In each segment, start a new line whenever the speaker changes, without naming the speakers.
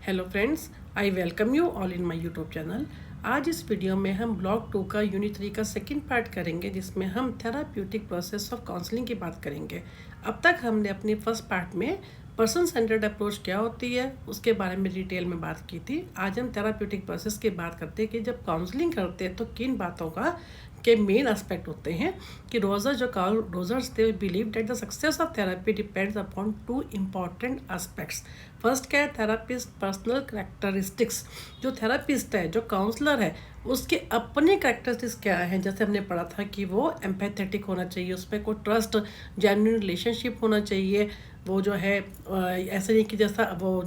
Hello friends, I welcome you all in my YouTube channel. आज इस video में हम ब्लॉक 2 का यूनिट 3 का सेकंड पार्ट करेंगे, जिसमें हम थेराप्यूटिक प्रोसेस ऑफ काउंसलिंग की बात करेंगे। अब तक हमने अपनी फर्स्ट पार्ट में पर्सन सेंटर्ड अप्रोच क्या होती है उसके बारे में डिटेल में बात की थी। आज हम थेराप्यूटिक प्रोसेस की बात करते हैं कि जब काउंसलिंग करते हैं तो किन बातों का के मेन एस्पेक्ट होते हैं। कि Rogers they believe that the success of therapy depends upon two important aspects. First क्या है, थेरापिस्ट पर्सनल कैरेक्टरिस्टिक्स। जो थेरापिस्ट है, जो काउंसलर है, उसके अपने कैरेक्टरिस्टिक्स क्या हैं। जैसे हमने पढ़ा था कि वो एम्पैथेटिक होना चाहिए, उसमें कोई ट्रस्ट जेन्युइन रिलेशनशिप होना चाहिए। वो जो है ऐसा नहीं कि जैसा वो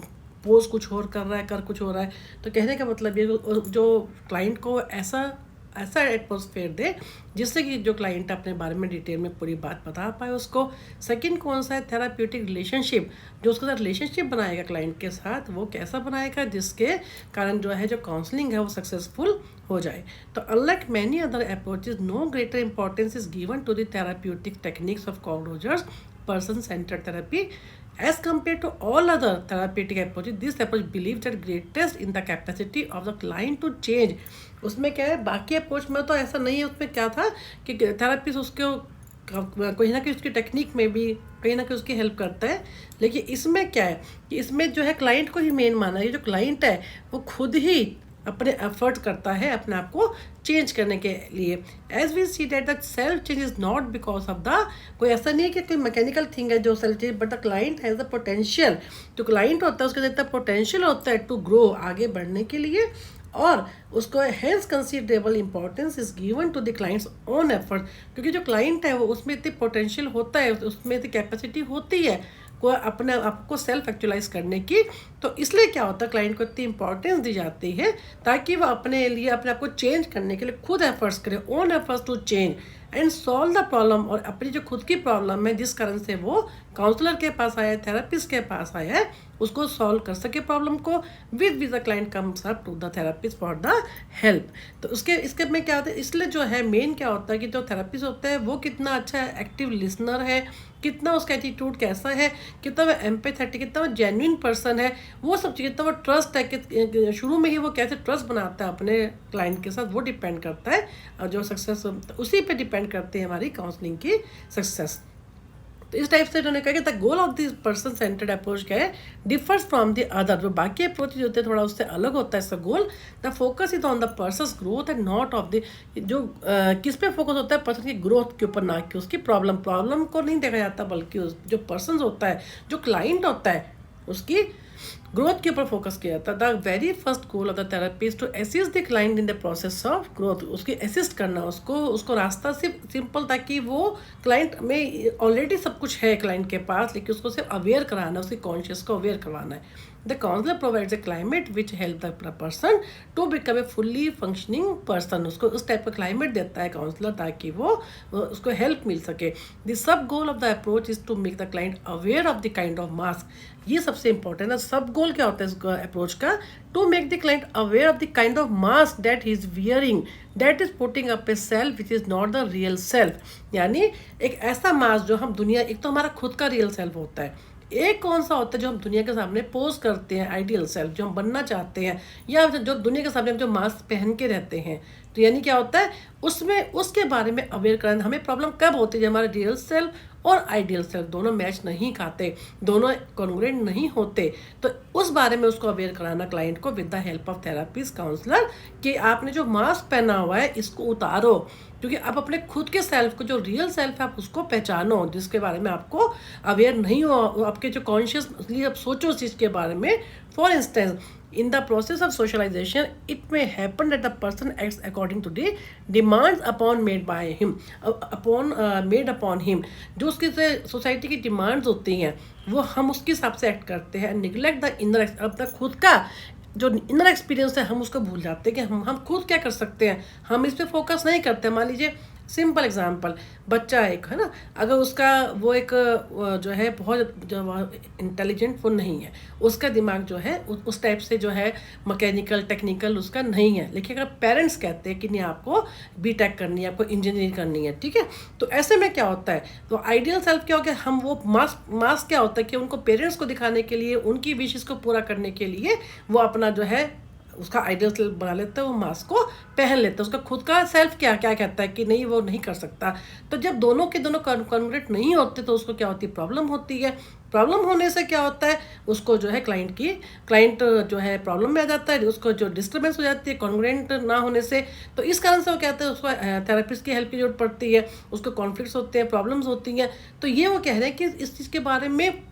पोज कुछ और कर रहा है, कर कुछ हो रहा है। तो कहने का मतलब ये जो क्लाइंट को ऐसा एटमोसफेयर दे जिससे कि जो क्लाइंट अपने बारे में डिटेल में पूरी बात बता पाए उसको। सेकंड कौन सा है, थेराप्यूटिक रिलेशनशिप। जो उसके साथ रिलेशनशिप बनाएगा क्लाइंट के साथ, वो कैसा बनाएगा जिसके कारण जो है जो काउंसलिंग है वो सक्सेसफुल हो जाए। तो unlike many other approaches, no greater importance is given to the therapeutic techniques of Carl Rogers person centered therapy as compared to all other therapeutic approaches. This approach believes that greatest in the capacity of the client to change. उसमें क्या है, बाकी approach में तो ऐसा नहीं है। उसमें क्या था कि थेरापिस्ट उसको कहीं ना कहीं उसकी टेक्निक में भी कहीं ना कहीं उसकी हेल्प करता है। लेकिन इसमें क्या है कि इसमें जो है क्लाइंट को ही मेन माना है। जो क्लाइंट है वो खुद ही अपने एफर्ट करता है अपने आप को चेंज करने के लिए। As we see that the self change is not because of the, कोई ऐसा नहीं है कि कोई मैकेनिकल थिंग है जो self change, but the client has the potential. जो क्लाइंट होता है उसके अंदर इतना पोटेंशियल होता है टू ग्रो, आगे बढ़ने के लिए। और उसको hence considerable importance is given to the client's own effort. क्योंकि जो क्लाइंट है वो उसमें इतनी पोटेंशियल होता है, उसमें इतनी कैपेसिटी होती है को अपने आप को सेल्फ एक्चुअलाइज करने की। तो इसलिए क्या होता है, क्लाइंट को इतनी इंपॉर्टेंस दी जाती है ताकि वह अपने लिए अपने आप को चेंज करने के लिए खुद एफर्ट्स करे, own efforts to change and solve the problem. और अपनी जो खुद की प्रॉब्लम है जिस कारण से वो काउंसलर के पास आया है, थेरापिस्ट के पास आया है, उसको सॉल्व कर सके प्रॉब्लम को। With the client comes up to the therapist for the help. तो इसके में क्या होता है, इसलिए जो है मेन क्या होता है कि जो थेरापिस्ट होता है वो कितना अच्छा एक्टिव लिसनर है, कितना उसका एटीट्यूड कैसा है, कितना वो एम्पैथेटिक, कितना वो जेन्युइन पर्सन है, वो सब चीज़, कितना वो ट्रस्ट है कि शुरू में ही वो कैसे ट्रस्ट बनाता है अपने क्लाइंट के साथ, वो डिपेंड करता है। और जो सक्सेस उसी पे डिपेंड करती है हमारी काउंसलिंग की सक्सेस। तो इस टाइप से उन्होंने कहा कि the goal of this person centred approach क्या है, डिफर्स फ्रॉम द अदर। जो बाकी अप्रोच होते हैं थोड़ा उससे अलग होता है इसका goal. The focus is on the person's growth and not of the, जो किस पे फोकस होता है, पर्सन की ग्रोथ के ऊपर, ना कि उसकी प्रॉब्लम को नहीं देखा जाता, बल्कि जो पर्सन होता है, जो क्लाइंट होता है, उसकी ग्रोथ के ऊपर फोकस किया जाता है। The very first goal of the therapist to assist the client in the process of growth. उसकी असिस्ट करना, उसको रास्ता सिर्फ सिंपल, ताकि वो क्लाइंट में ऑलरेडी सब कुछ है क्लाइंट के पास, लेकिन उसको सिर्फ अवेयर कराना, उसकी कॉन्शियस को अवेयर करवाना है। The counsellor provides a climate which help the person to become a fully functioning person. उसको उस टाइप का क्लाइमेट देता है काउंसलर ताकि वो उसको हेल्प मिल सके। The sub goal of the approach is to make the client aware of the kind of mask. ये सबसे इंपॉर्टेंट है। सब गोल क्या होता है इस अप्रोच का, to make the client aware of the kind of mask that he is wearing, that is putting up a self which is not the real self. यानी एक ऐसा मास्क जो हम दुनिया, एक तो हमारा खुद का रियल सेल्फ होता है, एक कौन सा होता है जो हम दुनिया के सामने पोज करते हैं, आइडियल सेल्फ जो हम बनना चाहते हैं, या जो दुनिया के सामने हम जो मास्क पहन के रहते हैं। तो यानी क्या होता है, उसमें उसके बारे में अवेयर कराना। हमें प्रॉब्लम कब होती है, जब हमारा रियल सेल्फ और आइडियल सेल्फ दोनों मैच नहीं खाते, दोनों कॉन्ग्रुएंट नहीं होते। तो उस बारे में उसको अवेयर कराना क्लाइंट को with the help of therapist counsellor, कि आपने जो मास्क पहना हुआ है इसको उतारो, क्योंकि आप अपने खुद के सेल्फ को, जो रियल सेल्फ है, आप उसको पहचानो, जिसके बारे में आपको अवेयर नहीं हो। आपके जो कॉन्शियसली आप सोचो उस चीज़ के बारे में। For instance, in the process of socialization it may happen that the person acts according to the demands made upon him। जो उसकी सोसाइटी की डिमांड्स होती हैं वो हम उसके हिसाब से एक्ट करते हैं। निगलेक्ट द इनर, अपना खुद का जो इनर एक्सपीरियंस है हम उसको भूल जाते हैं कि हम खुद क्या कर सकते हैं, हम इस पर फोकस नहीं करते। मान लीजिए सिंपल एग्जांपल, बच्चा एक है ना, अगर उसका वो एक जो है बहुत जो इंटेलिजेंट वो नहीं है, उसका दिमाग जो है उस टाइप से जो है मैकेनिकल टेक्निकल उसका नहीं है, लेकिन अगर पेरेंट्स कहते हैं कि नहीं आपको बीटेक करनी है, आपको इंजीनियरिंग करनी है, ठीक है, तो ऐसे में क्या होता है, तो आइडियल सेल्फ क्या हो गया, हम वो मास क्या होता है कि उनको पेरेंट्स को दिखाने के लिए, उनकी विशेष को पूरा करने के लिए वो अपना जो है उसका आइडियल सेल्फ बना लेता है, वो मास्क को पहन लेता है। उसका खुद का सेल्फ क्या क्या कहता है कि नहीं वो नहीं कर सकता। तो जब दोनों के दोनों कॉन्ग्रुएंट नहीं होते तो उसको क्या होती है, प्रॉब्लम होती है। प्रॉब्लम होने से क्या होता है, उसको जो है क्लाइंट जो है प्रॉब्लम में आ जाता है, उसको जो डिस्टर्बेंस हो जाती है कॉन्ग्रुएंट ना होने से। तो इस कारण से वो कहते हैं उसको थेरेपिस्ट की हेल्प की जरूरत पड़ती है, उसको कॉन्फ्लिक्ट्स होते हैं, प्रॉब्लम्स होती हैं। तो ये वो कह रहे हैं कि इस चीज़ के बारे में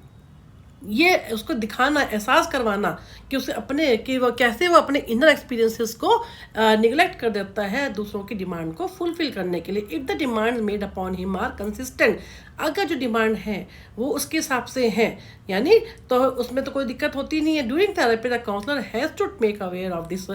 ये उसको दिखाना, एहसास करवाना कि उसे अपने कि वो कैसे वो अपने इनर एक्सपीरियंसेस को निगलेक्ट कर देता है दूसरों की डिमांड को फुलफिल करने के लिए। If the demand made upon him are consistent, अगर जो डिमांड है वो उसके हिसाब से है यानी, तो उसमें तो कोई दिक्कत होती नहीं है। During therapy the counsellor has to make aware of this.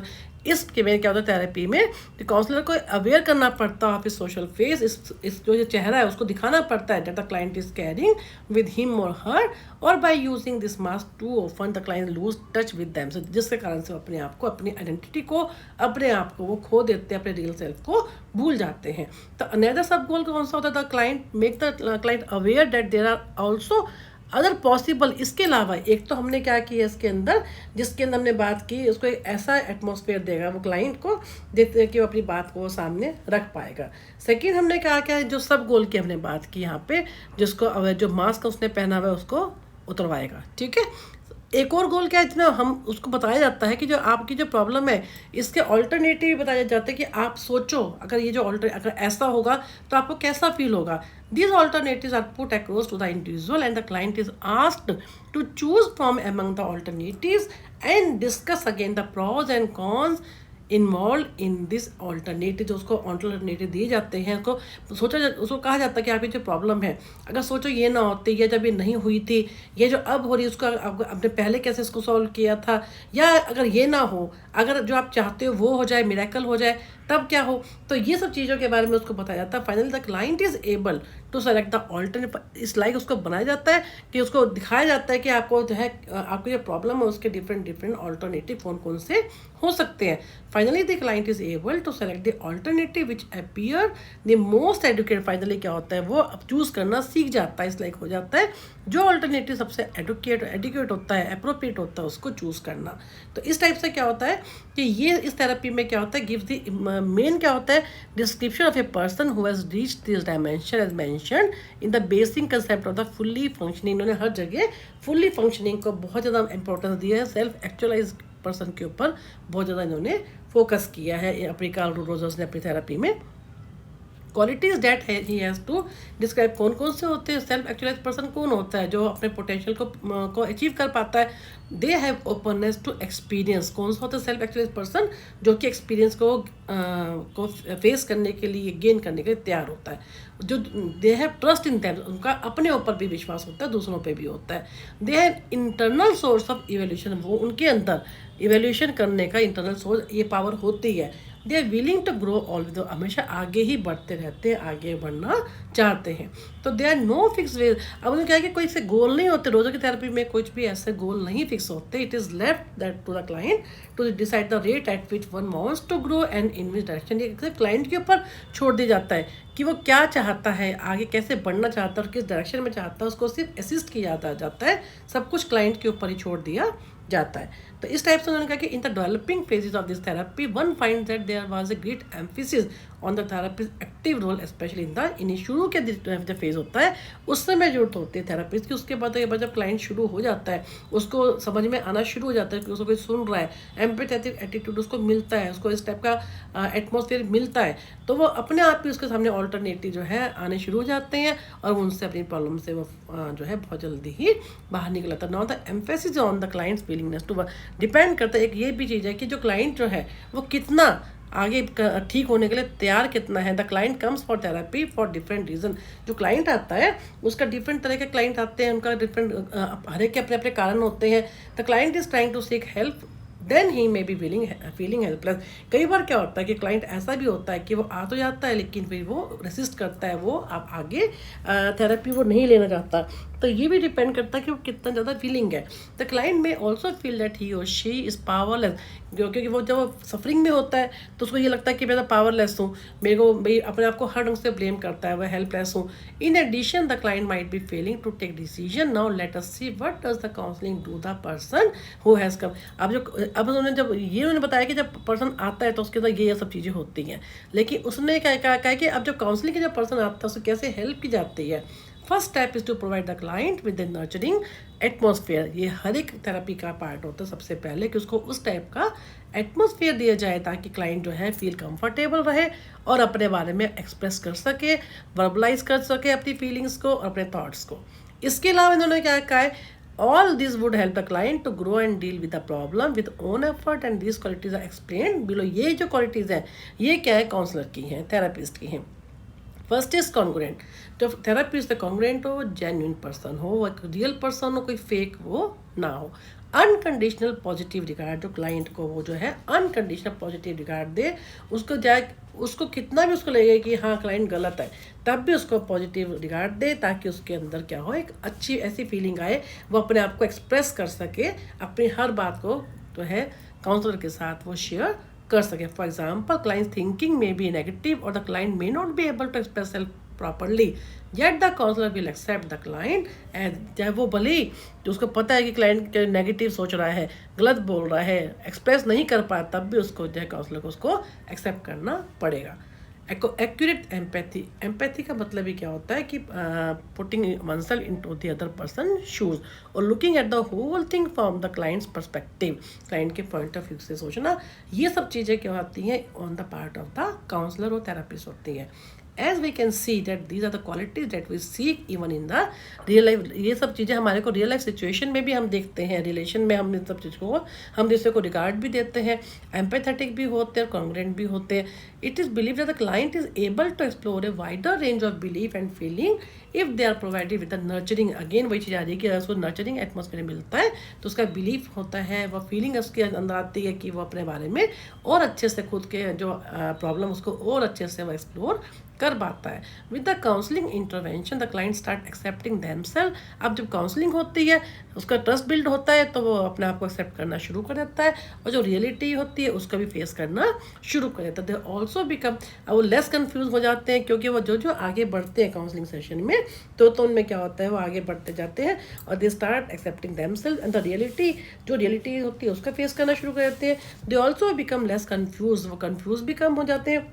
इसके में क्या होता है थेरेपी में, कि काउंसलर को अवेयर करना पड़ता है ऑफ इस सोशल फेस, इस जो चेहरा है उसको दिखाना पड़ता है that the client is caring with him और हर, और by using this mask too often the client lose touch with them, जिसके कारण से वो अपने आप को, अपनी आइडेंटिटी को, अपने आप को वो खो देते हैं, अपने रियल सेल्फ को भूल जाते हैं। तो अनदर सब गोल कौन सा होता है, the client make the client aware that there are also other possible. इसके अलावा एक तो हमने क्या किया इसके अंदर, जिसके अंदर हमने बात की, उसको एक ऐसा एटमॉस्फेयर देगा वो क्लाइंट को, देते कि वो अपनी बात को वो सामने रख पाएगा। सेकंड हमने कहा क्या, जो सब गोल की हमने बात की यहाँ पे, जिसको जो मास्क उसने पहना हुआ है उसको उतरवाएगा, ठीक है। एक और गोल क्या है, इतना हम उसको बताया जाता है कि जो आपकी जो प्रॉब्लम है इसके ऑल्टरनेटिव बताया जाता है कि आप सोचो अगर ये जो अगर ऐसा होगा तो आपको कैसा फील होगा। These alternatives are put across to the individual and the client is asked to choose from among the alternatives and discuss again the pros and cons involve in this alternative. जो उसको alternative दिए जाते हैं, उसको कहा जाता है कि आपकी जो प्रॉब्लम है, अगर सोचो ये ना होती, या जब ये नहीं हुई थी, ये जो अब हो रही है उसको आपने पहले कैसे इसको सॉल्व किया था, या अगर ये ना हो, अगर जो आप चाहते हो वो हो जाए, मिरेकल हो जाए, तब क्या हो। तो ये सब चीज़ों के बारे में उसको बताया जाता है। Finally the client is able to select the alternate, इस लाइक उसको बनाया जाता है कि उसको दिखाया जाता है कि आपको जो है आपको जो प्रॉब्लम है उसके डिफरेंट ऑल्टरनेटिव कौन कौन से हो सकते हैं। Finally the client is able to select the alternative which appear the most adequate. Finally क्या होता है, वो अब चूज़ करना सीख जाता है, इस लाइक हो जाता है, जो ऑल्टरनेटिव सबसे एडुकेट होता है, अप्रोप्रिएट होता है, उसको चूज़ करना। तो इस टाइप से क्या होता है कि ये इस थेरेपी में क्या होता है, गिव द मेन क्या होता है, description of a person who has reached this dimension as mention in the basic concept of the fully functioning. इन्होंने हर जगह फुल्ली फंक्शनिंग को बहुत ज़्यादा इंपॉर्टेंस दिया है, सेल्फ एक्चुअलाइज पर्सन के ऊपर बहुत ज़्यादा इन्होंने फोकस किया है अपनी कार्ल रोजर्स ने अपनी थेरेपी में। Qualities that he has to describe, कौन कौन से होते हैं, सेल्फ एक्चुअलाइज पर्सन कौन होता है जो अपने पोटेंशियल को अचीव कर पाता है। They have openness to experience, कौन सा होता है सेल्फ एक्चुअलाइज पर्सन जो कि एक्सपीरियंस को फेस करने के लिए, गेन करने के लिए तैयार होता है। जो they have trust in them, उनका अपने ऊपर भी विश्वास होता है, दूसरों पे भी होता है। They have internal source of evaluation, वो उनके अंदर इवेल्यूशन करने का इंटरनल सोर्स ये पावर होती है। They are willing to grow always, हमेशा आगे ही बढ़ते रहते हैं, आगे बढ़ना चाहते हैं। तो दे आर नो फिक्स वे, अब उन्हें क्या है कि कोई से गोल नहीं होते, रोज़ों की थेरेपी में कुछ भी ऐसे गोल नहीं फिक्स होते। It is left that to the client to decide the rate at which one wants to grow and in which direction. ये क्लाइंट के ऊपर छोड़ दिया जाता है कि वो क्या चाहता है, आगे कैसे बढ़ना चाहता है और किस डायरेक्शन में चाहता है, उसको सिर्फ असिस्ट किया जाता है, सब कुछ क्लाइंट के ऊपर ही छोड़ दिया जाता है। तो इस टाइप से उन्होंने कहा कि in the developing phases of this therapy one find that there was a great emphasis on the therapist active role, especially in the शुरू के जो फेज होता है उस समय जरूरत होती है थेरेपिस्ट की। उसके बाद जब क्लाइंट शुरू हो जाता है, उसको समझ में आना शुरू हो जाता है कि उसको कोई सुन रहा है, एम्पैथेटिक एटीट्यूड उसको मिलता है, उसको इस टाइप का एटमॉस्फेयर मिलता है, तो वो अपने आप ही उसके सामने ऑल्टरनेटिव जो है आने शुरू हो जाते हैं और उनसे अपनी प्रॉब्लम से वो जो है बहुत जल्दी ही बाहर निकल आता है। Now the emphasis on the client's willingness to, depend करता है, एक ये भी चीज़ है कि जो क्लाइंट जो है वो कितना आगे ठीक होने के लिए तैयार कितना है। The client comes for therapy for different reason, जो क्लाइंट आता है उसका डिफरेंट तरह के क्लाइंट आते हैं, उनका डिफरेंट हर एक के अपने अपने कारण होते हैं। The client is trying to seek help then he may be feeling helpless. कई बार क्या होता है कि क्लाइंट ऐसा भी होता है कि वो आ तो जाता है लेकिन फिर वो रेसिस्ट करता है, वो आप आगे थेरेपी वो नहीं लेना चाहता। तो ये भी डिपेंड करता है कि वो कितना ज़्यादा फीलिंग है। द क्लाइंट में ऑल्सो फील दैट ही और शी इज़ पावरलेस, क्योंकि वो जब सफरिंग में होता है तो उसको ये लगता है कि मैं तो पावरलेस हूँ, मेरे को भाई अपने आप को हर ढंग से ब्लेम करता है, वह हेल्पलेस हूँ। In addition the client might be failing to take decision. Now let us see what does the counselling do the person who has come. अब उन्होंने जब ये उन्होंने बताया कि जब पर्सन आता है तो उसके साथ ये सब चीज़ें होती हैं, लेकिन उसने क्या कहा कि अब जब काउंसलिंग के जब पर्सन आता है उसको कैसे हेल्प की जाती है। First step is to provide the client with the nurturing atmosphere. ये हर एक थेरेपी का पार्ट होता है सबसे पहले कि उसको उस टाइप का एटमोसफियर दिया जाए ताकि क्लाइंट जो है फील कंफर्टेबल रहे और अपने बारे में एक्सप्रेस कर सके, वर्बलाइज कर सके अपनी फीलिंग्स को और अपने थॉट्स को। इसके अलावा इन्होंने क्या कहा है, all this would help the client to grow and deal with the problem with own effort and these qualities are explained below। ये जो qualities हैं ये क्या है, काउंसलर की हैं, थेरेपिस्ट की हैं। First is congruent. जो थेरेपिस्ट कॉन्ग्रेंट हो, जेन्युइन पर्सन हो, एक रियल पर्सन हो, कोई फेक वो ना हो। अनकंडीशनल पॉजिटिव रिगार्ड, जो क्लाइंट को वो जो है अनकंडीशनल पॉजिटिव रिगार्ड दे, उसको जाए उसको कितना भी उसको लगेगा कि हाँ क्लाइंट गलत है तब भी उसको पॉजिटिव रिगार्ड दे ताकि उसके अंदर क्या हो, एक अच्छी ऐसी फीलिंग आए, वो अपने आप को एक्सप्रेस कर सके, अपनी हर बात को जो है काउंसलर के साथ वो शेयर कर सके। For example client thinking may be negative और the client may not be able to express self properly, yet the counsellor will accept the client as, चाहे वो भले ही तो उसको पता है कि क्लाइंट नेगेटिव सोच रहा है, गलत बोल रहा है, एक्सप्रेस नहीं कर पाया, तब भी उसको जो है काउंसलर को उसको एक्सेप्ट करना पड़ेगा। Accurate empathy. एम्पैथी का मतलब ही क्या होता है कि putting oneself into the other person shoes और looking at the whole thing from the client's perspective, client के पॉइंट ऑफ व्यू से सोचना। ये सब चीज़ें क्या होती हैं on the part of the counsellor और थेरेपिस्ट होती हैं। As we can see that these are the qualities that we seek even in the real life। ये सब चीज़ें हमारे को रियल लाइफ सिचुएशन में भी हम देखते हैं, रिलेशन में हम इन सब चीज़ को हम दूसरे को रिगार्ड भी देते हैं, एम्पैथेटिक भी होते हैं और कॉन्ग्रेंट भी होते हैं। It is believe that the client is able to explore a wider range of belief and feeling if they are provided with the nurturing. Again वही चीज़ आ रही है कि अगर उसको नर्चरिंग एटमोसफेयर मिलता है तो उसका बिलीफ होता है, वह फीलिंग उसके अंदर आती है कि वो अपने बारे में और अच्छे से खुद के जो प्रॉब्लम उसको और अच्छे से वो एक्सप्लोर कर पाता है। With the counselling intervention the client start accepting themselves. अब जब काउंसलिंग होती है उसका ट्रस्ट बिल्ड होता है तो वो अपने आप को एक्सेप्ट करना शुरू कर देता है और जो रियलिटी होती है उसका भी फेस करना शुरू कर देता है। दे ऑल्सो बिकम, वो लेस कन्फ्यूज हो जाते हैं क्योंकि वो जो आगे बढ़ते हैं काउंसलिंग सेशन में तो उनमें क्या होता है वो आगे बढ़ते जाते हैं और they start accepting themselves and the reality, जो रियलिटी होती है उसका फेस करना शुरू कर देते हैं। They also become less confuse, वो कन्फ्यूज भी कम हो जाते हैं।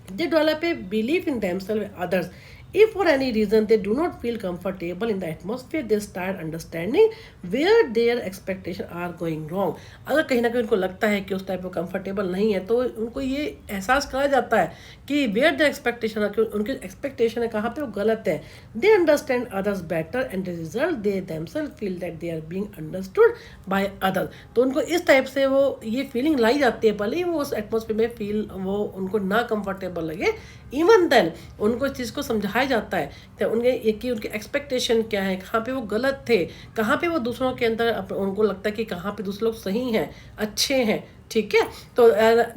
They develop a belief in themselves and others. If for any reason they do not feel comfortable in the atmosphere, they start understanding where their expectations are going wrong। अगर कहीं ना कहीं उनको लगता है कि उस टाइप में कंफर्टेबल नहीं है तो उनको ये एहसास कराया जाता है कि where their expectation are, उनके एक्सपेक्टेशन है कहाँ पे वो गलत है। They understand others better and as a result they themselves feel that they are being understood by others। तो उनको इस टाइप से वो ये फीलिंग लाई जाती है, भले ही वो उस एटमोसफियर में फील वो उनको ना कंफर्टेबल लगे, इवन देन उनको इस चीज़ को समझाया जाता है तो उनके कि उनके एक्सपेक्टेशन क्या है, कहाँ पे वो गलत थे, कहाँ पे वो दूसरों के अंदर उनको लगता है कि कहाँ पे दूसरे लोग सही हैं, अच्छे हैं, ठीक है। तो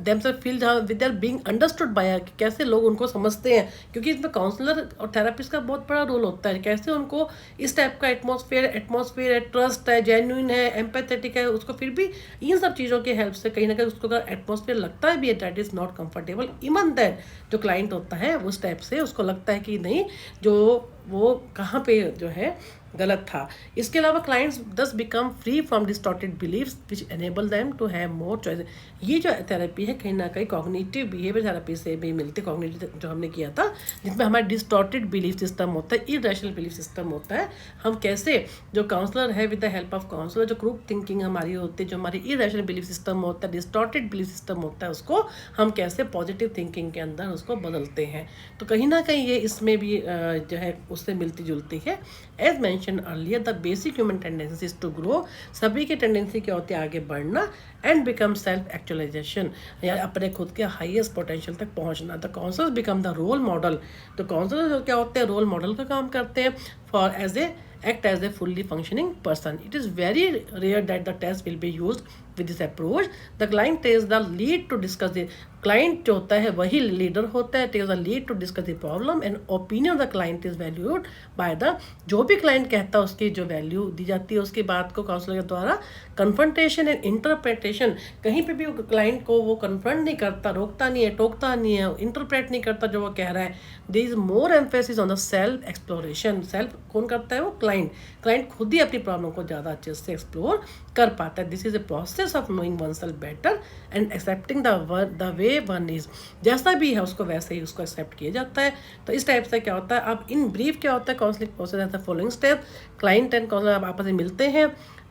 देमसेल्फ फील जहाँ with are being understood by, कैसे लोग उनको समझते हैं, क्योंकि इसमें काउंसलर और थेरेपिस्ट का बहुत बड़ा रोल होता है, कैसे उनको इस टाइप का एटमॉस्फेयर है, ट्रस्ट है, जेन्युइन है, एम्पैथेटिक है, उसको फिर भी इन सब चीज़ों की हेल्प से कहीं ना कहीं उसको अगर एटमॉस्फेयर लगता है भी that is not comfortable, even that जो क्लाइंट होता है उस टाइप से उसको लगता है कि नहीं जो वो कहाँ पे जो है गलत था। इसके अलावा clients thus become free from distorted beliefs which enable them to have more choice. ये जो थेरेपी है कहीं ना कहीं कॉग्निटिव बिहेवियर थेरेपी से भी मिलती है, कॉग्निटिव जो हमने किया था जिसमें हमारा डिस्टॉर्टेड बिलीफ सिस्टम होता है, इरेशनल बिलीफ सिस्टम होता है। हम कैसे जो काउंसलर है with the help of counsellor जो ग्रुप थिंकिंग हमारी होती है, जो हमारी इरेशनल बिलीफ सिस्टम होता है, डिस्टॉर्टेड बिलीफ सिस्टम होता है, उसको हम कैसे पॉजिटिव थिंकिंग के अंदर उसको बदलते हैं। तो कहीं ना कहीं ये इसमें भी जो है उससे मिलती जुलती है। As mention earlier the basic human tendency is to grow. सभी की टेंडेंसी क्या होती है, आगे बढ़ना एंड बिकम सेल्फ एक्चुअलाइजेशन, या अपने खुद के हाईएस्ट पोटेंशियल तक पहुंचना। The counsellors become the role model. तो काउंसलर क्या होते हैं, रोल मॉडल का काम करते हैं for as a act as a fully functioning person. It is very rare that the test will be used with this approach the client takes the lead to discuss the client जो होता है वही leader होता है, takes the lead to discuss the problem and opinion of the client is valued by the, जो भी client कहता है उसकी जो वैल्यू दी जाती है उसकी बात को काउंसलर के द्वारा। कन्फ्रंटेशन एंड इंटरप्रिटेशन, कहीं पे भी क्लाइंट को वो कन्फ्रंट नहीं करता, रोकता नहीं है, टोकता नहीं है, इंटरप्रेट नहीं करता जो वो कह रहा है। There is more emphasis on the self exploration. Self कौन करता है? वो क्लाइंट। क्लाइंट खुद ही अपनी प्रॉब्लम को ज़्यादा अच्छे से एक्सप्लोर कर पाता है। This is a process of knowing one self better and accepting the way one is. जैसा भी है उसको वैसे ही उसको एक्सेप्ट किया जाता है। तो इस टाइप से क्या होता है, अब इन ब्रीफ क्या होता है counselling process as the following step. Client and counsellor अब आपस में मिलते हैं।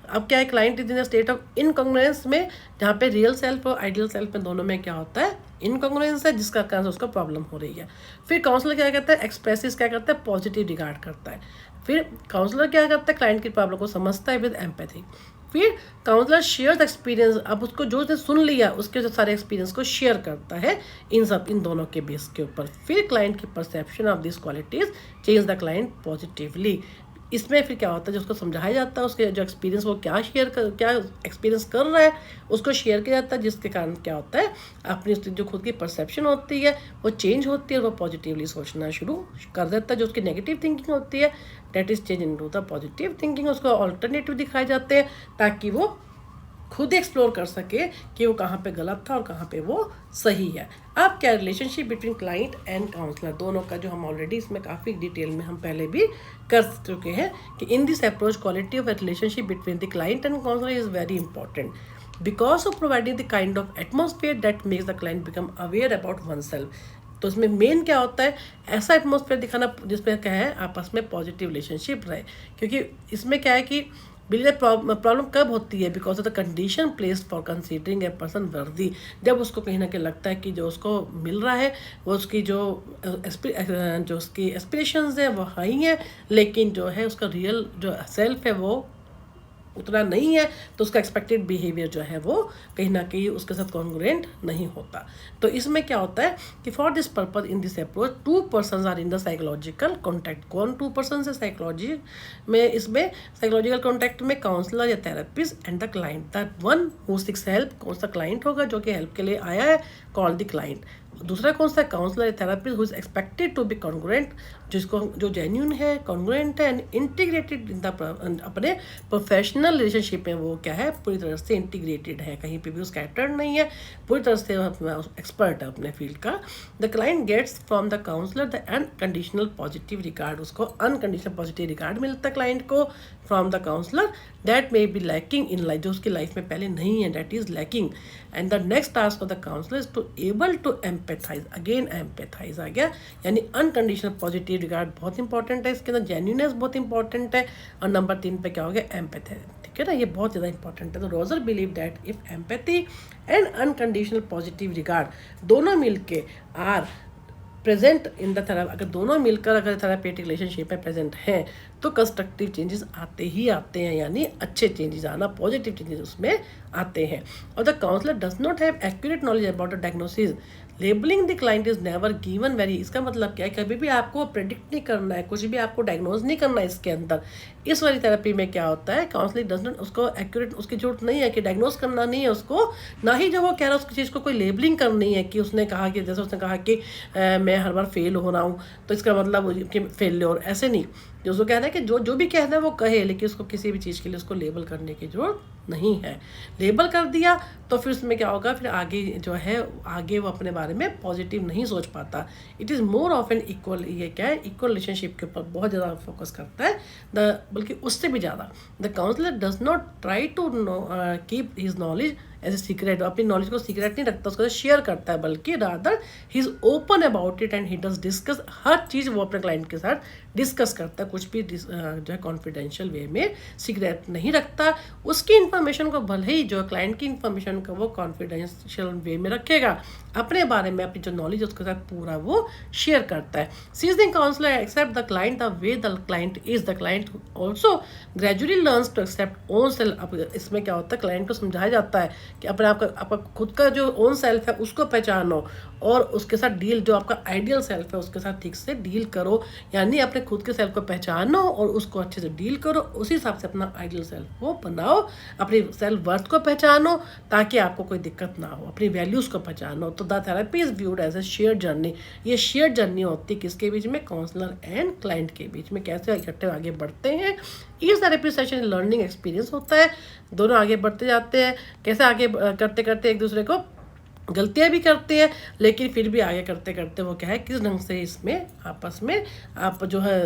अब क्या है, client is in state of incongruence में, जहाँ पे रियल सेल्फ और आइडियल सेल्फ में दोनों में क्या होता है, इनकॉन्ग्रुएंस है, जिसका कारण उसको प्रॉब्लम हो रही है। फिर काउंसलर क्या करता है, एक्सप्रेसिस क्या करता है, पॉजिटिव रिगार्ड करता है। फिर काउंसलर क्या करता है, क्लाइंट की प्रॉब्लम को समझता है विद एम्पैथी। फिर काउंसलर शेयर एक्सपीरियंस, अब उसको जो उसने सुन लिया उसके जो सारे एक्सपीरियंस को शेयर करता है इन दोनों के बेस के ऊपर। फिर क्लाइंट की perception of this qualities change the client positively. इसमें फिर क्या होता है, जो उसको समझाया जाता है उसके जो एक्सपीरियंस वो क्या एक्सपीरियंस कर रहा है उसको शेयर किया जाता है, जिसके कारण क्या होता है, अपनी उसकी जो खुद की परसेप्शन होती है वो चेंज होती है और वो पॉजिटिवली सोचना शुरू कर देता है। जो उसकी नेगेटिव थिंकिंग होती है that is change into the positive thinking. उसको ऑल्टरनेटिव दिखाए जाते हैं ताकि वो खुद एक्सप्लोर कर सके कि वो कहाँ पे गलत था और कहाँ पे वो सही है। अब क्या relationship between client and counsellor, दोनों का जो हम ऑलरेडी इसमें काफ़ी डिटेल में हम पहले भी कर चुके हैं कि in this approach quality of relationship between the client and counsellor is very important because of providing the kind of atmosphere that makes the client become aware about one self. तो इसमें मेन क्या होता है, ऐसा atmosphere दिखाना जिसमें क्या है आपस में पॉजिटिव रिलेशनशिप रहे। क्योंकि इसमें क्या है कि बिल्कुल प्रॉब्लम कब होती है, because of the condition placed for considering a person वर्दी। जब उसको कहीं ना कहीं लगता है कि जो उसको मिल रहा है वो उसकी जो उसकी एस्पिरेशंस है वो हाई है, लेकिन जो है उसका रियल जो सेल्फ है वो उतना नहीं है, तो उसका एक्सपेक्टेड बिहेवियर जो है वो कहीं ना कहीं उसके साथ कॉन्ग्रुएंट नहीं होता। तो इसमें क्या होता है कि for this purpose in this approach two persons are in the psychological contact. कौन टू पर्सन है साइकोलॉजी में? इसमें साइकोलॉजिकल कॉन्टैक्ट में काउंसलर या therapist and the client. The one who seeks help, कौन सा क्लाइंट होगा जो कि हेल्प के लिए आया है, कॉल द क्लाइंट। दूसरा कौन सा, counsellor therapist who is expected to be congruent, जिसको जो जेन्यून है, कॉन्ग्रुएंट है एंड इंटीग्रेटेड इन द अपने प्रोफेशनल रिलेशनशिप में वो क्या है, पूरी तरह से इंटीग्रेटेड है, कहीं पे भी स्कैटर्ड नहीं है, पूरी तरह से एक्सपर्ट है अपने फील्ड का। The client gets from the counsellor the unconditional positive regard, उसको अनकंडीशनल पॉजिटिव रिगार्ड मिलता है क्लाइंट को from the counsellor that may be lacking in life, जो उसकी लाइफ में पहले नहीं है, that is lacking. And the next task of the counsellor is to able to empathise, again empathise आ गया, यानी अनकंडीशनल पॉजिटिव रिगार्ड बहुत इंपॉर्टेंट है, इसके अंदर जेन्यूनेस बहुत इंपॉर्टेंट है, और नंबर 3 पे क्या हो गया, एम्पैथी। ठीक है ना, ये बहुत ज़्यादा इंपॉर्टेंट है। तो Roger believe that if empathy and unconditional positive regard दोनों मिलके are present in the therapy, अगर दोनों मिलकर अगर थेरेपेटिक रिलेशनशिप में प्रेजेंट हैं तो कंस्ट्रक्टिव चेंजेस आते ही आते हैं, यानी अच्छे चेंजेस आना, पॉजिटिव चेंजेस उसमें आते हैं। और the counsellor does not have accurate knowledge about the diagnosis, labelling the client is never given very. इसका मतलब क्या है, कभी भी आपको प्रेडिक्ट नहीं करना है, कुछ भी आपको डायग्नोज नहीं करना है इसके अंदर। इस वाली थेरेपी में क्या होता है, काउंसलिंग डज नॉट, उसको एक्यूरेट, उसकी जरूरत नहीं है कि डायग्नोज करना नहीं है उसको, ना ही जो वो कह रहा है उसकी चीज़ को कोई लेबलिंग करनी है कि उसने कहा कि जैसे उसने कहा कि मैं हर बार फेल हो रहा हूँ तो इसका मतलब कि फेल्योर, ऐसे नहीं। जो उसको कहना है कि जो भी कहना है वो कहे, लेकिन उसको किसी भी चीज़ के लिए उसको लेबल करने की जरूरत नहीं है। लेबल कर दिया तो फिर उसमें क्या होगा, फिर आगे जो है आगे वो अपने बारे में पॉजिटिव नहीं सोच पाता। It is more of an equal, ये क्या है, इक्वल रिलेशनशिप के ऊपर बहुत ज़्यादा फोकस करता है, बल्कि उससे भी ज़्यादा। The counsellor does not try to keep his knowledge as a secret, अपनी नॉलेज को सीक्रेट नहीं रखता, उसको शेयर करता है, बल्कि rather he is open about it and he does discuss, हर चीज़ वो अपने क्लाइंट के साथ डिस्कस करता है, कुछ भी जो है कॉन्फिडेंशियल वे में सीक्रेट नहीं रखता। उसकी इन्फॉर्मेशन को भले ही जो क्लाइंट की इन्फॉर्मेशन को वो कॉन्फिडेंशियल वे में रखेगा, अपने बारे में अपनी जो नॉलेज उसके साथ पूरा वो शेयर करता है। Seasoning counsellor accept the client the way the client is. The client also gradually learns to accept own self. अब इसमें क्या होता है, क्लाइंट को समझाया जाता है कि अपने आपका खुद का जो ओन सेल्फ है उसको पहचानो और उसके साथ डील, जो आपका आइडियल सेल्फ है उसके साथ ठीक से डील करो, यानी अपने खुद के सेल्फ को पहचानो और उसको अच्छे से डील करो, उसी हिसाब से अपना आइडियल सेल्फ को बनाओ। अपनी सेल्फ वर्थ को पहचानो ताकि आपको कोई दिक्कत ना हो, अपनी वैल्यूज़ को पहचानो। तो the therapy is viewed as a share journey. ये शेयर जर्नी होती है किसके बीच में, काउंसलर एंड क्लाइंट के बीच में, कैसे इकट्ठे आगे बढ़ते हैं। Each therapy session learning experience होता है, दोनों आगे बढ़ते जाते हैं, कैसे आगे करते करते एक दूसरे को गलतियाँ भी करते हैं, लेकिन फिर भी आगे करते करते वो क्या है, किस ढंग से इसमें आपस में आप जो है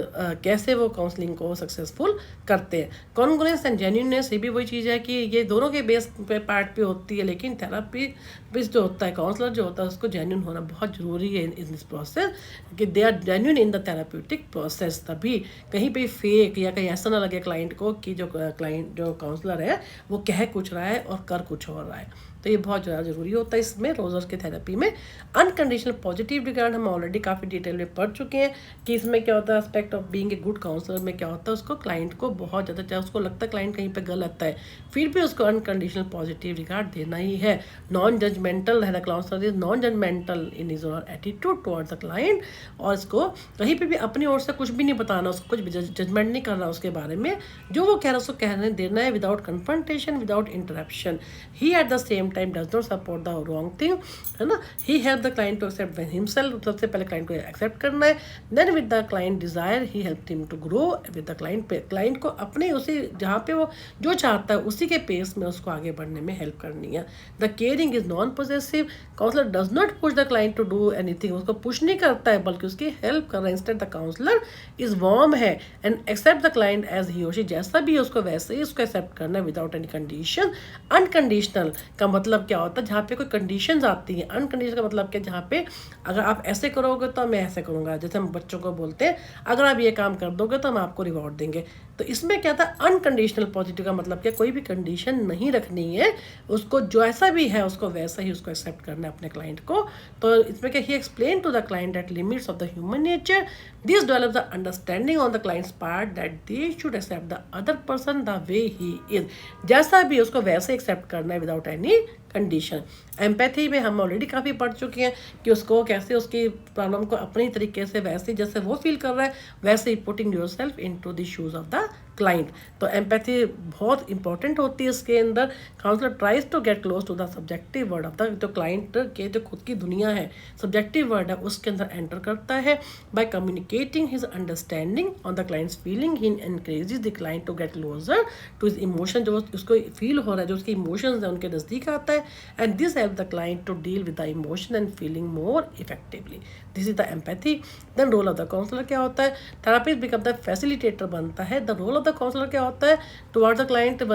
कैसे वो काउंसलिंग को सक्सेसफुल करते हैं। कॉन्ग्रुएंस एंड जेन्युइननेस, ये भी वही चीज़ है कि ये दोनों के बेस पे पार्ट पे होती है, लेकिन थेरापी जो होता है, काउंसलर जो होता है, उसको जेन्युइन होना बहुत ज़रूरी है इन दिस प्रोसेस, कि they are genuine in the therapeutic process. तभी कहीं पे फेक या कहीं ऐसा ना लगे क्लाइंट को कि जो क्लाइंट जो काउंसलर है वो कह कुछ रहा है और कर कुछ और रहा है। तो ये बहुत ज़्यादा ज़रूरी होता है इसमें रोजर्स की थेरेपी में। अनकंडीशनल पॉजिटिव रिगार्ड हम ऑलरेडी काफ़ी डिटेल में पढ़ चुके हैं कि इसमें क्या होता है, aspect of being a good counsellor में क्या होता है, उसको क्लाइंट को बहुत ज़्यादा, चाहे उसको लगता है क्लाइंट कहीं पे गलत है, फिर भी उसको अनकंडीशनल पॉजिटिव रिगार्ड देना ही है। नॉन जजमेंटल है, the counsellor is non judgmental in his और एटीट्यूड टुवर्ड्स द क्लाइंट, और इसको कहीं पर भी अपनी ओर से कुछ भी नहीं बताना, उसको कुछ भी जजमेंट नहीं करना उसके बारे में, जो वो कह रहा है उसको कहने देना है without confrontation, without interruption. He at the same time does not support the wrong thing, है ना। He help the client to accept himself, सबसे पहले क्लाइंट को एक्सेप्ट करना है। Then with the client desire he help him to grow with the client, पे client को अपने उसी जहाँ पे वो जो चाहता है उसी के पेस में उसको आगे बढ़ने में हेल्प करनी है। The caring is non possessive, counsellor does not push the client to do anything, उसको पुश नहीं करता है बल्कि उसकी हेल्प कर रहा है। Instead the counsellor is warm है and accept the client as he और शी, जैसा भी है उसको वैसे ही उसको एक्सेप्ट करना है विदाउट एनी कंडीशन। अनकंडीशनल का मतलब क्या होता है, जहाँ पे कोई कंडीशंस आती हैं। अनकंडीशनल का मतलब क्या, जहाँ पे अगर आप ऐसे करोगे तो मैं ऐसे करूँगा, जैसे हम बच्चों को बोलते हैं अगर आप ये काम कर दोगे तो हम आपको रिवॉर्ड देंगे। तो इसमें क्या था, अनकंडीशनल पॉजिटिव का मतलब क्या, कोई भी कंडीशन नहीं रखनी है, उसको जो ऐसा भी है उसको वैसा ही उसको एक्सेप्ट करना है अपने क्लाइंट को। तो इसमें क्या, he explain to the client that limits of the human nature, this develop the understanding on the client's part that they should accept the other person the way he is, जैसा भी उसको वैसे accept करना है without any condition. Empathy में हम already काफ़ी पढ़ चुके हैं कि उसको कैसे उसकी प्रॉब्लम को अपनी तरीके से वैसे जैसे वो फील कर रहा है वैसे ही putting yourself into the shoes of the client. तो एम्पैथी बहुत इंपॉर्टेंट होती है इसके अंदर। Counsellor tries to get close to the subjective world of the, जो क्लाइंट के जो खुद की दुनिया है, सब्जेक्टिव वर्ड है, उसके अंदर एंटर करता है। By communicating his understanding on the client's feeling, he encourages the client to get closer to his emotion, जो उसको फील हो रहा है, जो उसके इमोशंस हैं उनके नज़दीक आता है। and this helps the client to deal with the emotion and feeling more effectively. This is the empathy. Then role of the counselor क्या होता है, therapist become the facilitator बनता है। The role of the counselor क्या होता है, towards the client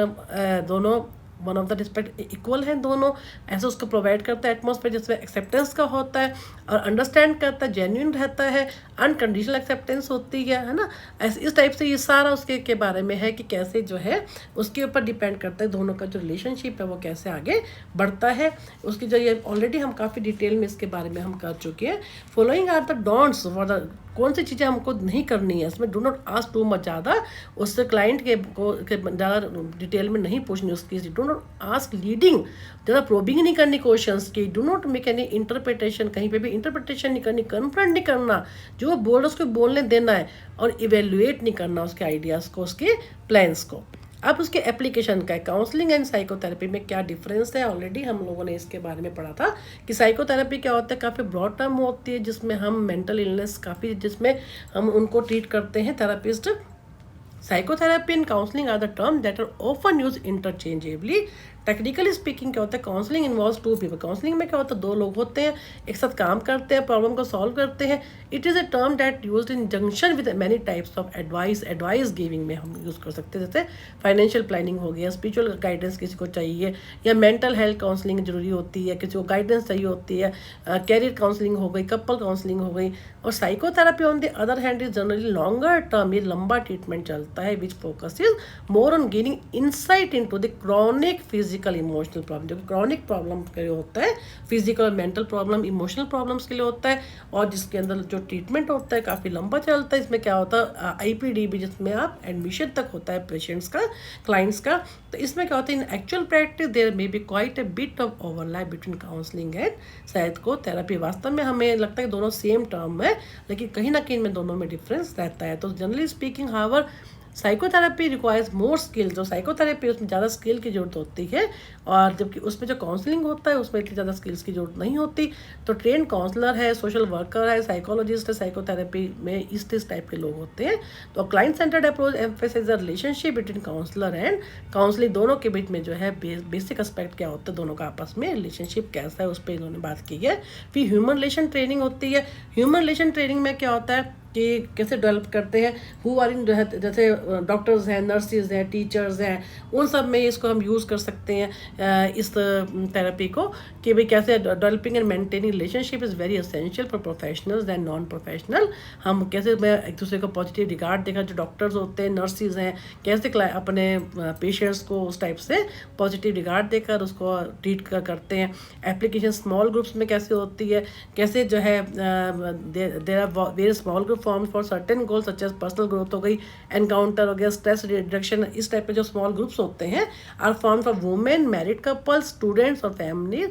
दोनों one of the respect equal हैं दोनों, ऐसे उसको प्रोवाइड करता है एटमॉस्फेयर जिसमें एक्सेप्टेंस का होता है और अंडरस्टैंड करता है, जेन्युइन रहता है, अनकंडीशनल एक्सेप्टेंस होती है ना। ऐसे इस टाइप से ये सारा उसके के बारे में है कि कैसे जो है उसके ऊपर डिपेंड करता है दोनों का जो रिलेशनशिप है वो कैसे आगे बढ़ता है। उसकी जो ये ऑलरेडी हम काफ़ी डिटेल में इसके बारे में हम कर चुके हैं। Following are the don'ts for the, कौन सी चीज़ें हमको नहीं करनी है इसमें, do not ask too much, ज़्यादा उससे क्लाइंट के ज़्यादा डिटेल में नहीं पूछनी उसकी। डू नॉट आस्क लीडिंग, ज़्यादा प्रोबिंग नहीं करनी क्वेश्चंस की। Do not make any interpretation, कहीं पे भी इंटरप्रिटेशन नहीं करनी, कन्फ्रंट नहीं करना, जो बोल रहा उसको बोलने देना है और इवेल्युएट नहीं करना उसके आइडियाज़ को, उसके प्लान्स को। अब उसके एप्लीकेशन का है, काउंसलिंग एंड साइकोथेरेपी में क्या डिफरेंस है, ऑलरेडी हम लोगों ने इसके बारे में पढ़ा था कि साइकोथेरेपी क्या होता है, काफ़ी ब्रॉड टर्म होती है जिसमें हम मेंटल इलनेस काफ़ी जिसमें हम उनको ट्रीट करते हैं therapist. Psychotherapy and counselling are the term that are often use interchangeably. Technically speaking क्या होता है, counselling involves two people, counselling में क्या होता है दो लोग होते हैं, एक साथ काम करते हैं, प्रॉब्लम को सॉल्व करते हैं। It is a term that used in junction with many types of advice giving में हम यूज़ कर सकते हैं, जैसे फाइनेंशियल प्लानिंग हो गया, स्पिरिचुअल गाइडेंस किसी को चाहिए, या मेंटल हेल्थ काउंसलिंग जरूरी होती है, किसी को गाइडेंस चाहिए होती है, कैरियर काउंसलिंग हो गई, कपल काउंसलिंग हो गई। और psychotherapy on the other hand is generally longer term, ये लंबा ट्रीटमेंट चलता है, which focus is more on gaining insight into the chronic physical physical emotional problem, जो क्रॉनिक प्रॉब्लम के लिए होता है, physical mental problem, emotional problems के लिए होता है, और जिसके अंदर जो ट्रीटमेंट होता है काफ़ी लंबा चलता है। इसमें क्या होता है, IPDB, जिसमें आप एडमिशन तक होता है पेशेंट्स का, क्लाइंट्स का। तो इसमें क्या होता है, in actual practice there may be quite a bit of overlap between counselling and psychotherapy. वास्तव में हमें लगता है दोनों सेम टर्म है, लेकिन कहीं ना कहीं इनमें दोनों में डिफरेंस रहता है। तो generally speaking however psychotherapy requires more skill. जो साइकोथेरेपी उसमें ज़्यादा स्किल की ज़रूरत होती है, और जबकि उसमें जो काउंसलिंग होता है उसमें इतनी ज़्यादा स्किल्स की ज़रूरत नहीं होती। तो ट्रेन काउंसलर है, सोशल वर्कर है, साइकोलॉजिस्ट है, साइकोथेरेपी में इस टाइप के लोग होते हैं। तो client centred approach emphasise the relationship between counsellor and counselling, दोनों के बीच में जो है बेसिक एस्पेक्ट क्या होता है, दोनों का आपस में रिलेशनशिप कैसा है, उस पर इन्होंने बात की है। फिर ह्यूमन रिलेशन ट्रेनिंग होती है। ह्यूमन रिलेशन ट्रेनिंग में क्या होता है कि कैसे डेवलप करते हैं, हु आर इन, जैसे डॉक्टर्स हैं, नर्सिस हैं, टीचर्स हैं, उन सब में इसको हम यूज़ कर सकते हैं इस थेरेपी को, कि भाई कैसे developing and maintaining relationship is very essential for professionals and non professional. हम कैसे मैं एक दूसरे को पॉजिटिव रिगार्ड देखा, जो डॉक्टर्स होते हैं, नर्सिस हैं, कैसे अपने पेशेंट्स को उस टाइप से पॉजिटिव रिगार्ड देकर उसको ट्रीट करते हैं। एप्लीकेशन स्मॉल ग्रुप्स में कैसे होती है, कैसे जो है there are various small group form for certain goal such as personal growth हो गई, एनकाउंटर हो गया, स्ट्रेस रिडक्शन, इस टाइप के जो स्मॉल ग्रुप्स होते हैं are form for women, married couples, students और family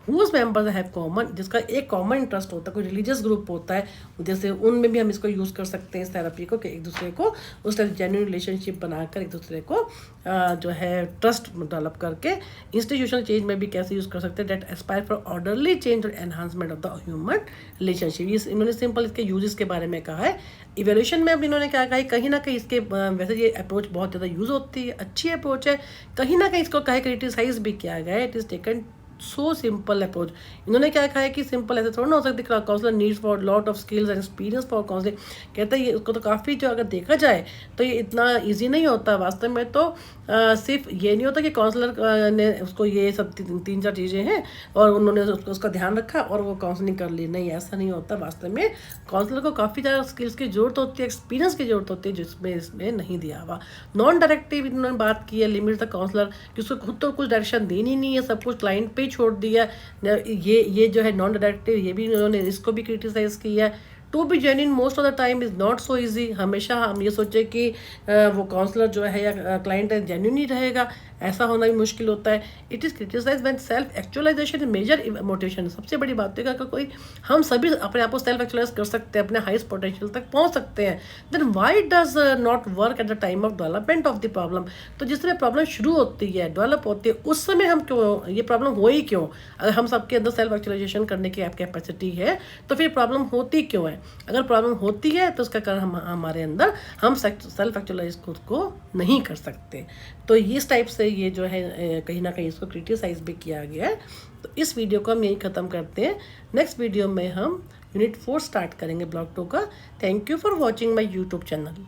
whose members have common, जिसका एक कॉमन इंटरेस्ट होता है, कोई रिलीजियस ग्रुप होता है, जैसे उनमें भी हम इसको यूज़ कर सकते हैं इस थेरेपी को, कि एक दूसरे को उस टाइप जेन्युइन रिलेशनशिप बनाकर एक दूसरे को जो है ट्रस्ट डेवलप करके इंस्टीट्यूशनल चेंज में भी कैसे यूज़ कर सकते हैं, that aspire for orderly change और enhancement of the human relationship. इन्होंने सिंपल इसके यूजेस के बारे में कहा है। इवेल्यूशन में अब इन्होंने क्या कहा है, कहीं ना कहीं इसके वैसे ये अप्रोच बहुत ज़्यादा यूज़ होती है, अच्छी अप्रोच है, कहीं ना कहीं इसको कहे क्रिटिसाइज भी किया गया है। It is taken so simple approach. इन्होंने क्या कहा है कि सिंपल ऐसे थोड़ा ना हो सकती, counsellor needs for lot of skills and experience for counselling. कहते हैं ये उसको तो काफ़ी, जो अगर देखा जाए तो ये इतना इजी नहीं होता वास्तव में। तो सिर्फ ये नहीं होता कि काउंसलर ने उसको ये सब तीन चार चीज़ें हैं और उन्होंने उसका ध्यान रखा और वो काउंसलिंग कर ली, नहीं, ऐसा नहीं होता वास्तव में। काउंसलर को काफ़ी ज़्यादा स्किल्स की जरूरत होती है, एक्सपीरियंस की जरूरत होती है, जिसमें इसमें नहीं दिया हुआ। नॉन डायरेक्टिव इन्होंने बात की है, लिमिट द काउंसलर, कि उसको खुद तो कुछ डायरेक्शन देनी नहीं है, सब कुछ क्लाइंट पे ही छोड़ दिया। ये जो है नॉन डायरेक्टिव, ये भी उन्होंने इसको भी क्रिटिसाइज किया है। To be genuine most of the time is not so easy. हमेशा हम ये सोचे कि वो काउंसलर जो है या क्लाइंट है जेन्युइन ही रहेगा, ऐसा होना भी मुश्किल होता है। It is criticise when self actualisation is major motivation. सबसे बड़ी बात है कि अगर कोई, हम सभी अपने आप को सेल्फ एक्चुअलाइज कर सकते हैं, अपने हाईएस्ट पोटेंशियल तक पहुंच सकते हैं, then why does not work at the time of development of the problem. तो जिस समय प्रॉब्लम शुरू होती है, डेवलप होती है, उस समय हम क्यों, ये प्रॉब्लम हो ही क्यों? अगर हम सबके अंदर सेल्फ एक्चुअलाइजेशन करने की कैपेसिटी है तो फिर प्रॉब्लम होती क्यों है? अगर प्रॉब्लम होती है तो उसका कारण हमारे अंदर, हम सेल्फ एक्चुअलाइज खुद को नहीं कर सकते। तो इस टाइप से ये जो है कहीं ना कहीं इसको क्रिटिसाइज भी किया गया है। तो इस वीडियो को हम यही ख़त्म करते हैं। नेक्स्ट वीडियो में हम यूनिट 4 स्टार्ट करेंगे, ब्लॉक 2 का। Thank you for watching my YouTube channel.